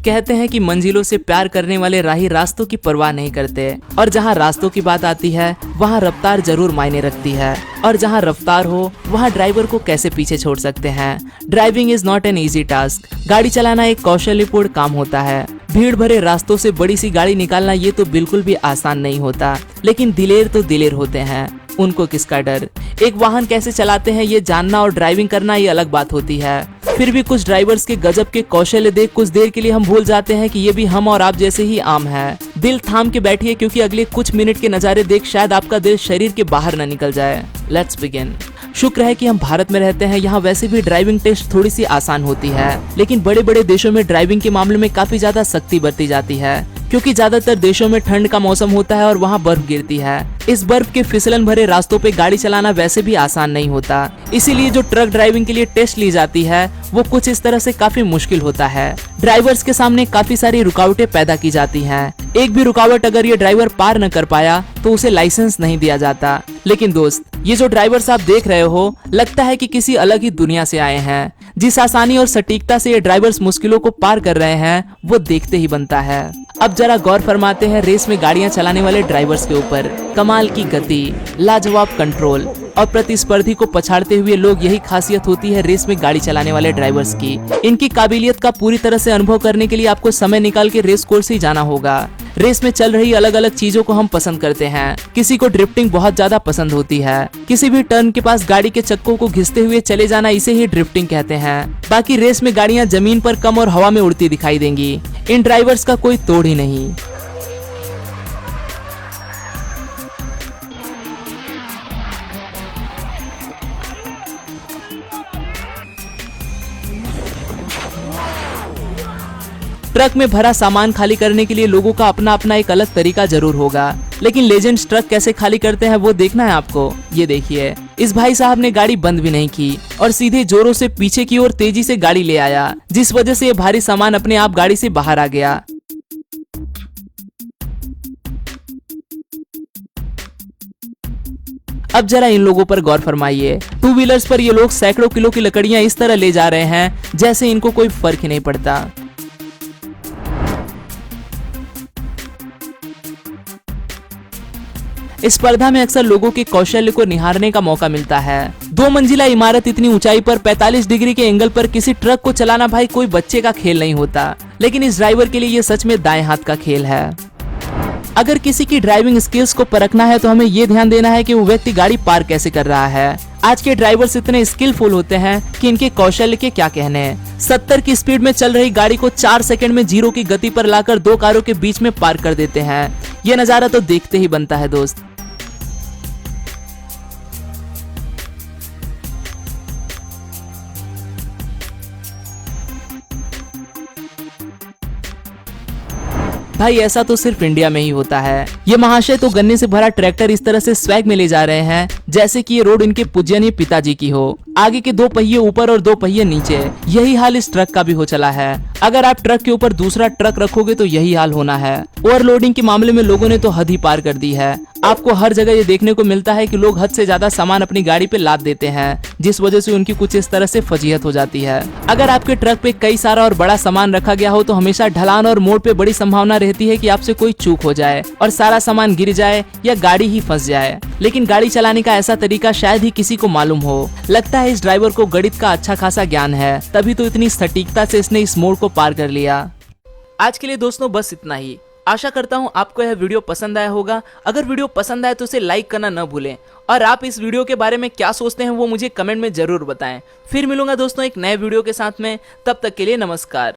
कहते हैं कि मंजिलों से प्यार करने वाले राही रास्तों की परवाह नहीं करते, और जहां रास्तों की बात आती है वहां रफ्तार जरूर मायने रखती है, और जहां रफ्तार हो वहां ड्राइवर को कैसे पीछे छोड़ सकते हैं। Driving is not an easy task. गाड़ी चलाना एक कौशल्यपूर्ण काम होता है। भीड़ भरे रास्तों से बड़ी सी गाड़ी निकालना ये तो बिल्कुल भी आसान नहीं होता, लेकिन दिलेर तो दिलेर होते हैं, उनको किसका डर। एक वाहन कैसे चलाते हैं ये जानना और ड्राइविंग करना ये अलग बात होती है। फिर भी कुछ ड्राइवर्स के गजब के कौशल्य देख कुछ देर के लिए हम भूल जाते हैं कि ये भी हम और आप जैसे ही आम है। दिल थाम के बैठिए, क्योंकि अगले कुछ मिनट के नजारे देख शायद आपका दिल शरीर के बाहर न निकल जाए। Let's begin. शुक्र है कि हम भारत में रहते हैं, यहाँ वैसे भी ड्राइविंग टेस्ट थोड़ी सी आसान होती है, लेकिन बड़े बड़े देशों में ड्राइविंग के मामले में काफी ज्यादा सख्ती बरती जाती है, क्योंकि ज्यादातर देशों में ठंड का मौसम होता है और वहाँ बर्फ गिरती है। इस बर्फ के फिसलन भरे रास्तों पे गाड़ी चलाना वैसे भी आसान नहीं होता, इसीलिए जो ट्रक ड्राइविंग के लिए टेस्ट ली जाती है वो कुछ इस तरह से काफी मुश्किल होता है। ड्राइवर्स के सामने काफी सारी रुकावटें पैदा की जाती हैं। एक भी रुकावट अगर ये ड्राइवर पार न कर पाया तो उसे लाइसेंस नहीं दिया जाता। लेकिन दोस्त, ये जो ड्राइवर्स आप देख रहे हो, लगता है कि किसी अलग ही दुनिया से आए हैं। जिस आसानी और सटीकता से ये ड्राइवर्स मुश्किलों को पार कर रहे हैं वो देखते ही बनता है। अब जरा गौर फरमाते हैं रेस में गाड़ियां चलाने वाले ड्राइवर्स के ऊपर। कमाल की गति, लाजवाब कंट्रोल और प्रतिस्पर्धी को पछाड़ते हुए लोग, यही खासियत होती है रेस में गाड़ी चलाने वाले ड्राइवर्स की। इनकी काबिलियत का पूरी तरह से अनुभव करने के लिए आपको समय निकाल के रेस कोर्स ही जाना होगा। रेस में चल रही अलग अलग चीजों को हम पसंद करते हैं। किसी को ड्रिफ्टिंग बहुत ज्यादा पसंद होती है, किसी भी टर्न के पास गाड़ी के चक्कों को घिसते हुए चले जाना, इसे ही ड्रिफ्टिंग कहते हैं। बाकी रेस में गाड़ियां जमीन पर कम और हवा में उड़ती दिखाई देंगी। इन ड्राइवर्स का कोई तोड़ ही नहीं। ट्रक में भरा सामान खाली करने के लिए लोगों का अपना अपना एक अलग तरीका जरूर होगा, लेकिन लेजेंड्स ट्रक कैसे खाली करते हैं वो देखना है आपको। ये देखिए, इस भाई साहब ने गाड़ी बंद भी नहीं की और सीधे जोरों से पीछे की ओर तेजी से गाड़ी ले आया, जिस वजह से ये भारी सामान अपने आप गाड़ी से बाहर आ गया। अब जरा इन लोगों पर गौर फरमाइए। टू व्हीलर्स पर ये लोग सैकड़ों किलो की लकड़ियां इस तरह ले जा रहे हैं जैसे इनको कोई फर्क ही नहीं पड़ता। इस स्पर्धा में अक्सर लोगों के कौशल्य को निहारने का मौका मिलता है। 2 मंजिला इमारत इतनी ऊंचाई पर 45 डिग्री के एंगल पर किसी ट्रक को चलाना भाई कोई बच्चे का खेल नहीं होता, लेकिन इस ड्राइवर के लिए ये सच में दाएं हाथ का खेल है। अगर किसी की ड्राइविंग स्किल्स को परखना है तो हमें ये ध्यान देना है कि वो व्यक्ति गाड़ी पार कैसे कर रहा है। आज के ड्राइवर्स इतने स्किलफुल होते हैं कि इनके कौशल्य के क्या कहने। 70 की स्पीड में चल रही गाड़ी को 4 सेकंड में 0 की गति पर लाकर 2 कारों के बीच में पार कर देते हैं। ये नजारा तो देखते ही बनता है दोस्त। भाई ऐसा तो सिर्फ इंडिया में ही होता है। ये महाशय तो गन्ने से भरा ट्रैक्टर इस तरह से स्वैग में ले जा रहे हैं जैसे कि ये रोड इनके पूजनीय पिताजी की हो। आगे के 2 पहिए ऊपर और 2 पहिए नीचे। यही हाल इस ट्रक का भी हो चला है। अगर आप ट्रक के ऊपर दूसरा ट्रक रखोगे तो यही हाल होना है। ओवरलोडिंग के मामले में लोगों ने तो हद ही पार कर दी है। आपको हर जगह ये देखने को मिलता है कि लोग हद से ज्यादा सामान अपनी गाड़ी पे लाद देते हैं, जिस वजह से उनकी कुछ इस तरह से फजीहत हो जाती है। अगर आपके ट्रक पे कई सारा और बड़ा सामान रखा गया हो तो हमेशा ढलान और मोड़ पे बड़ी संभावना रहती है कि आपसे कोई चूक हो जाए और सारा सामान गिर जाए या गाड़ी ही फंस जाए। लेकिन गाड़ी चलाने का ऐसा तरीका शायद ही किसी को मालूम हो। लगता है इस ड्राइवर को गणित का अच्छा खासा ज्ञान है, तभी तो इतनी सटीकता से इसने इस मोड़ को पार कर लिया। आज के लिए दोस्तों बस इतना ही। आशा करता हूँ आपको यह वीडियो पसंद आया होगा। अगर वीडियो पसंद आए तो इसे लाइक करना न भूलें, और आप इस वीडियो के बारे में क्या सोचते हैं वो मुझे कमेंट में जरूर बताएं। फिर मिलूंगा दोस्तों एक नए वीडियो के साथ में, तब तक के लिए नमस्कार।